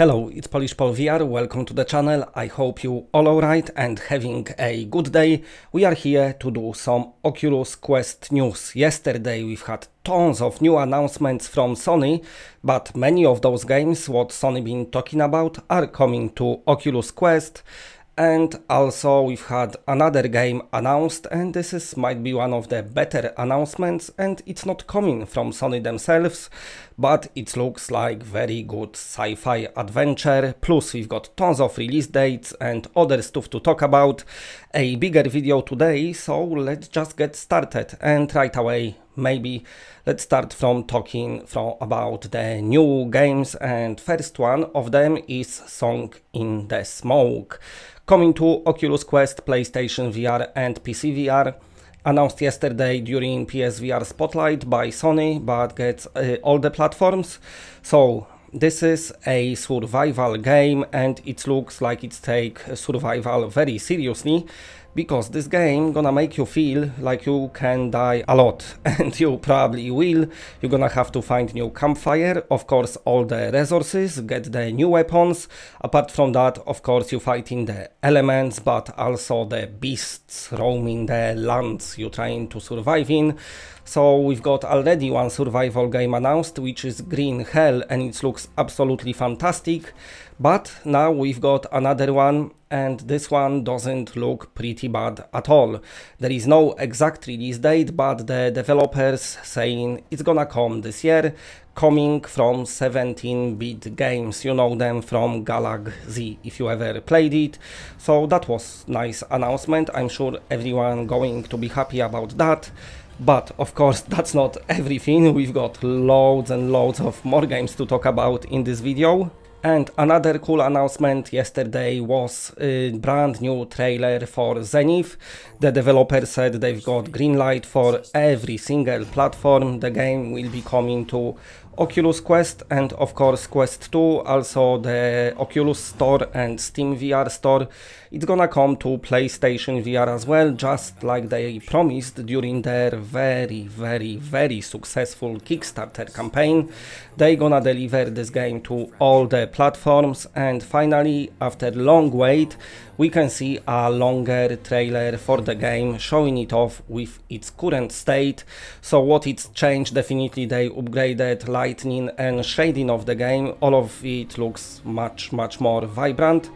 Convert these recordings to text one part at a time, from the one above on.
Hello, it's Polish Pol VR, welcome to the channel. I hope you all alright and having a good day. We are here to do some Oculus Quest news. Yesterday we've had tons of new announcements from Sony, but many of those games what Sony been talking about are coming to Oculus Quest. And also we've had another game announced, and this might be one of the better announcements, and it's not coming from Sony themselves, but it looks like very good sci-fi adventure. Plus we've got tons of release dates and other stuff to talk about. A bigger video today, so let's just get started. And right away, maybe let's start from talking about the new games, and first one of them is Song in the Smoke. Coming to Oculus Quest, PlayStation VR and PC VR. Announced yesterday during PSVR Spotlight by Sony, but gets all the platforms. So this is a survival game, and it looks like it's take survival very seriously, because this game gonna make you feel like you can die a lot, and you probably will. You're gonna have to find new campfire, of course all the resources, get the new weapons. Apart from that, of course, you fighting the elements, but also the beasts roaming the lands you're trying to survive in. So we've got already one survival game announced, which is Green Hell, and it looks absolutely fantastic. But now we've got another one, and this one doesn't look pretty bad at all. There is no exact release date, but the developers saying it's gonna come this year, coming from 17-bit games. You know them from Galaxy, if you ever played it. So that was nice announcement. I'm sure everyone going to be happy about that. But of course that's not everything. We've got loads and loads of more games to talk about in this video. And another cool announcement yesterday was a brand new trailer for Zenith. The developer said they've got green light for every single platform. The game will be coming to Oculus Quest and of course Quest 2, also the Oculus Store and Steam VR Store. It's gonna come to PlayStation VR as well, just like they promised during their very successful Kickstarter campaign. They gonna deliver this game to all the platforms, and finally, after long wait, we can see a longer trailer for the game, showing it off with its current state. So what it's changed, definitely they upgraded lighting and shading of the game. All of it looks much more vibrant.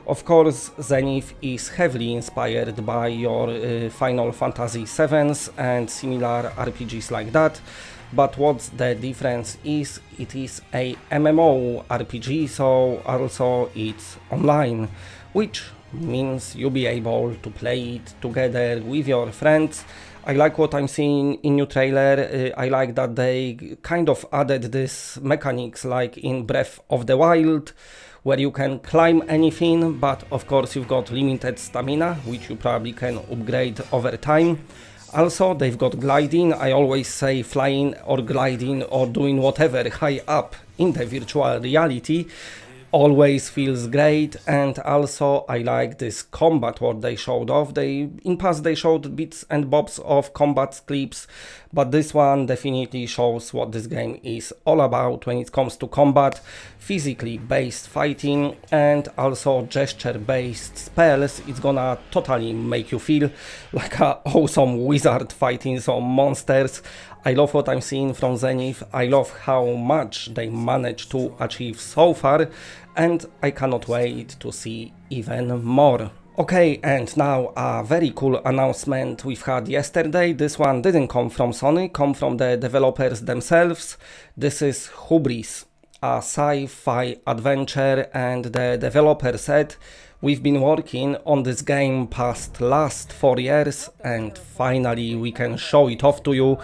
Of course, Zenith is heavily inspired by your Final Fantasy VII's and similar RPGs like that. But what's the difference is it is a MMO RPG, so also it's online, which means you'll be able to play it together with your friends. I like what I'm seeing in new trailer. I like that they kind of added this mechanics like in Breath of the Wild, where you can climb anything, but of course you've got limited stamina, which you probably can upgrade over time. Also, they've got gliding. I always say flying or gliding or doing whatever high up in the virtual reality always feels great. And also I like this combat what they showed off. In past they showed bits and bobs of combat clips, but this one definitely shows what this game is all about when it comes to combat. Physically based fighting and also gesture based spells. It's gonna totally make you feel like an awesome wizard fighting some monsters. I love what I'm seeing from Zenith. I love how much they managed to achieve so far, and I cannot wait to see even more. Okay, and now a very cool announcement we've had yesterday. This one didn't come from Sony, come from the developers themselves. This is Hubris, a sci-fi adventure, and the developer said, we've been working on this game past last 4 years, and finally we can show it off to you.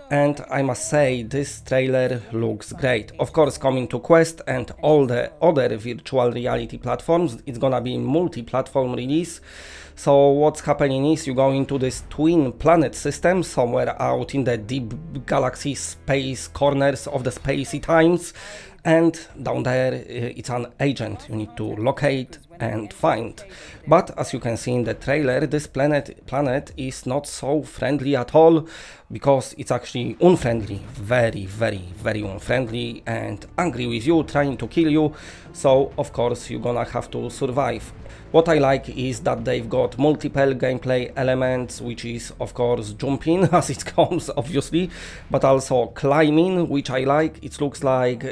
And I must say, this trailer looks great. Of course, coming to Quest and all the other virtual reality platforms. It's gonna be multi-platform release. So what's happening is you go into this twin planet system somewhere out in the deep galaxy space corners of the spacey times, and down there it's an agent you need to locate and find. But as you can see in the trailer, this planet is not so friendly at all, because it's actually unfriendly, very unfriendly and angry with you, trying to kill you, so of course you're gonna have to survive. What I like is that they've got multiple gameplay elements, which is of course jumping as it comes obviously, but also climbing, which I like. It looks like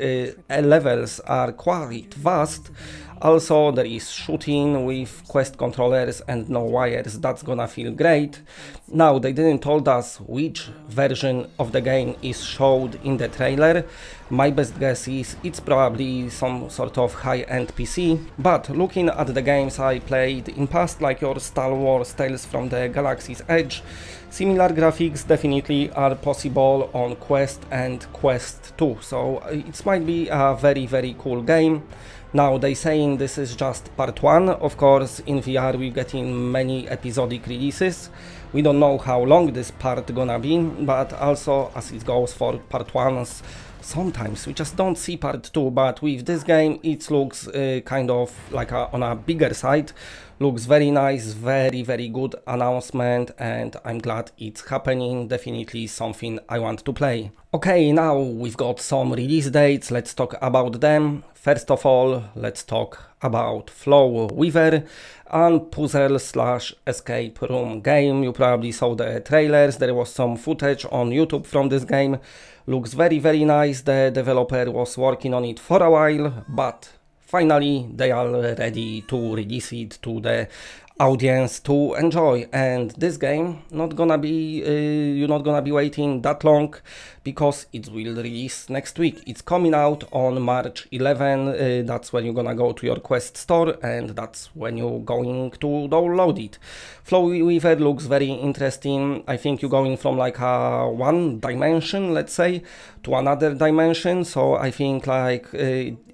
levels are quite vast. Also there is shooting with Quest controllers and no wires. That's gonna feel great. Now they didn't told us which version of the game is showed in the trailer. My best guess is it's probably some sort of high-end PC, but looking at the games I played in past, like your Star Wars Tales from the Galaxy's Edge, similar graphics definitely are possible on Quest and Quest 2, so it might be a very cool game. Now they saying this is just part 1, of course in VR we're getting many episodic releases. We don't know how long this part gonna be, but also as it goes for part 1s, sometimes we just don't see part 2, but with this game it looks kind of like on a bigger side. Looks very nice, very good announcement, and I'm glad it's happening. Definitely something I want to play. Okay, now we've got some release dates, let's talk about them. First of all, let's talk about Flow Weaver, a puzzle/escape room game. You probably saw the trailers, there was some footage on YouTube from this game. Looks very nice. The developer was working on it for a while, but finally they are ready to release it to the audience to enjoy. And this game not gonna be you're not gonna be waiting that long, because it will release next week. It's coming out on March 11. That's when you're gonna go to your Quest store, and that's when you're going to download it. Flow Weaver looks very interesting. I think you're going from like a one dimension, let's say, to another dimension, so I think like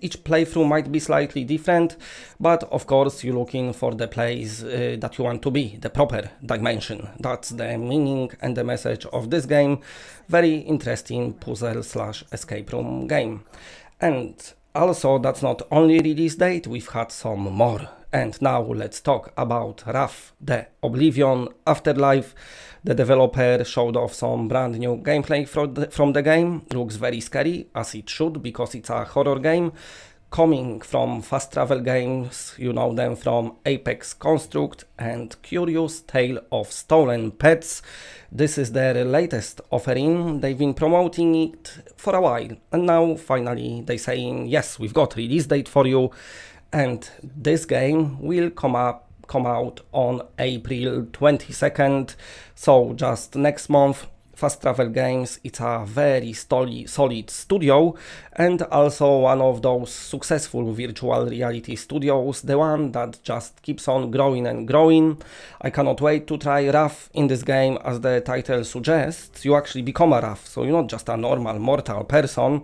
each playthrough might be slightly different, but of course you're looking for the place that you want to be, the proper dimension. That's the meaning and the message of this game. Very interesting puzzle/escape room game. And also that's not only release date, we've had some more. And now let's talk about Wraith, the Oblivion Afterlife. The developer showed off some brand new gameplay from the game. Looks very scary, as it should, because it's a horror game. Coming from Fast Travel Games, you know them from Apex Construct and Curious Tale of Stolen Pets. This is their latest offering. They've been promoting it for a while, and now finally they saying, yes, we've got release date for you, and this game will come out on April 22nd, so just next month. Fast Travel Games, it's a very solid studio, and also one of those successful virtual reality studios, the one that just keeps on growing and growing. I cannot wait to try Wraith. In this game, as the title suggests, you actually become a Wraith, so you're not just a normal mortal person,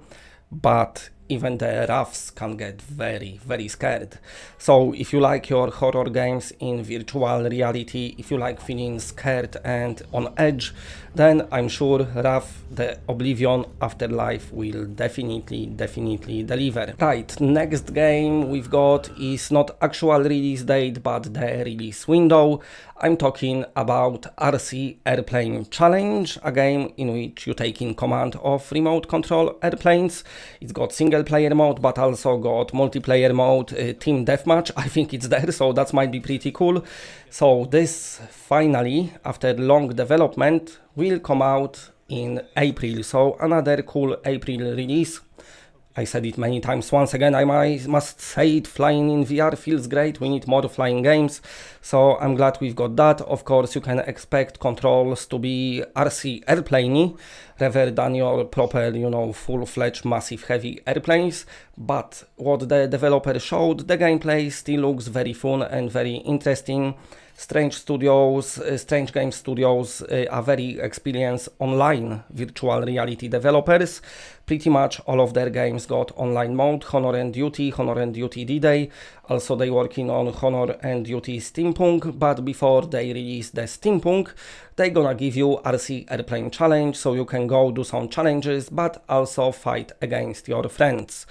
but even the Wraiths can get very scared. So if you like your horror games in virtual reality, if you like feeling scared and on edge, then I'm sure Wraith, the Oblivion Afterlife will definitely deliver. Right, next game we've got is not actual release date, but the release window. I'm talking about RC Airplane Challenge, a game in which you take in command of remote control airplanes. It's got single player mode, but also got multiplayer mode, team deathmatch. I think it's there, so that might be pretty cool. So this finally, after long development, will come out in April. So another cool April release. I said it many times. Once again, I must say it, flying in VR feels great. We need more flying games, so I'm glad we've got that. Of course, you can expect controls to be RC airplaney rather than your proper, you know, full-fledged massive heavy airplanes. But what the developer showed, the gameplay still looks very fun and very interesting. Strange Game Studios are very experienced online virtual reality developers. Pretty much all of their games got online mode, Honor and Duty, Honor and Duty D-Day. Also they working on Honor and Duty Steampunk, but before they release the Steampunk, they gonna give you RC Airplane Challenge, so you can go do some challenges, but also fight against your friends.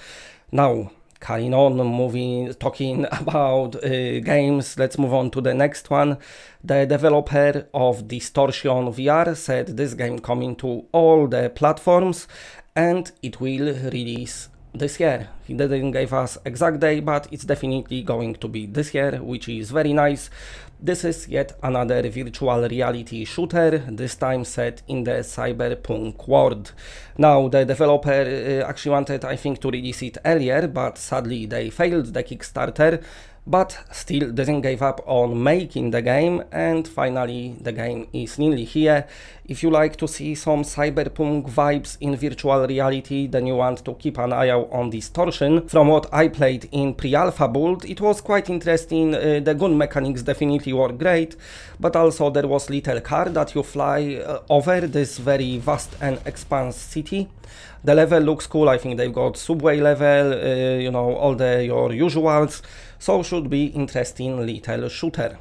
Now, carrying on, talking about games, let's move on to the next one. The developer of Distortion VR said this game coming to all the platforms and it will release this year. He didn't give us exact day, but it's definitely going to be this year, which is very nice. This is yet another virtual reality shooter, this time set in the cyberpunk world. Now, the developer actually wanted, I think, to release it earlier, but sadly they failed the Kickstarter, but still didn't give up on making the game, and finally the game is nearly here. If you like to see some cyberpunk vibes in virtual reality, then you want to keep an eye out on Distortion. From what I played in pre-alpha build, it was quite interesting. The gun mechanics definitely were great, but also there was little car that you fly over this very vast and expansive city. The level looks cool. I think they've got subway level, you know, all your usuals, so should be interesting little shooter.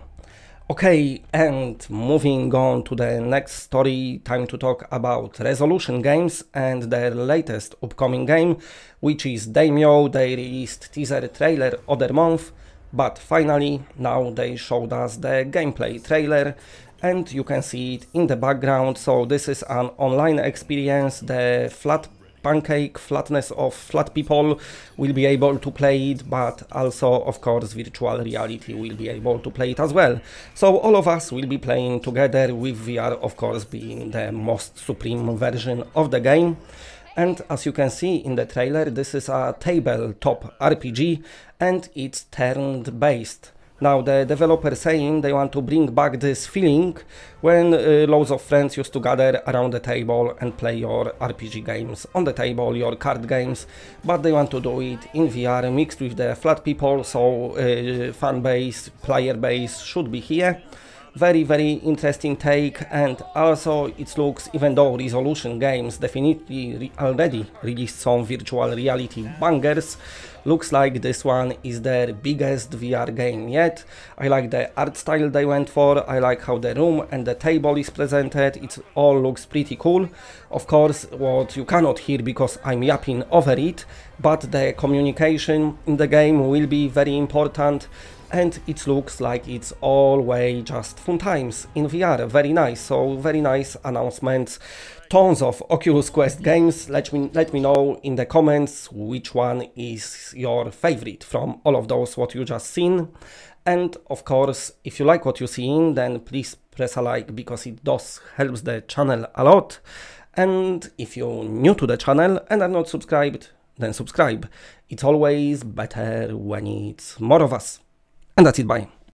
Okay, and moving on to the next story, time to talk about Resolution Games and their latest upcoming game, which is Demeo. They released teaser trailer other month, but finally now they showed us the gameplay trailer, and you can see it in the background. So this is an online experience. The flatness of flat people will be able to play it, but also of course virtual reality will be able to play it as well. So all of us will be playing together, with VR of course being the most supreme version of the game. And as you can see in the trailer, this is a tabletop RPG and it's turn based. Now the developer saying they want to bring back this feeling when loads of friends used to gather around the table and play your RPG games on the table, your card games, but they want to do it in VR mixed with the flat people, so fan base, player base should be here. Very, very interesting take, and also it looks, even though Resolution Games definitely already released some virtual reality bangers, looks like this one is their biggest VR game yet. I like the art style they went for, I like how the room and the table is presented, it all looks pretty cool. Of course, what you cannot hear because I'm yapping over it, but the communication in the game will be very important. And it looks like it's always just fun times in VR. Very nice. So very nice announcements. Tons of Oculus Quest games. Let me know in the comments which one is your favorite from all of those what you just seen. And of course, if you like what you're seeing, then please press a like because it does helps the channel a lot. And if you're new to the channel and are not subscribed, then subscribe. It's always better when it's more of us. And that's it, bye.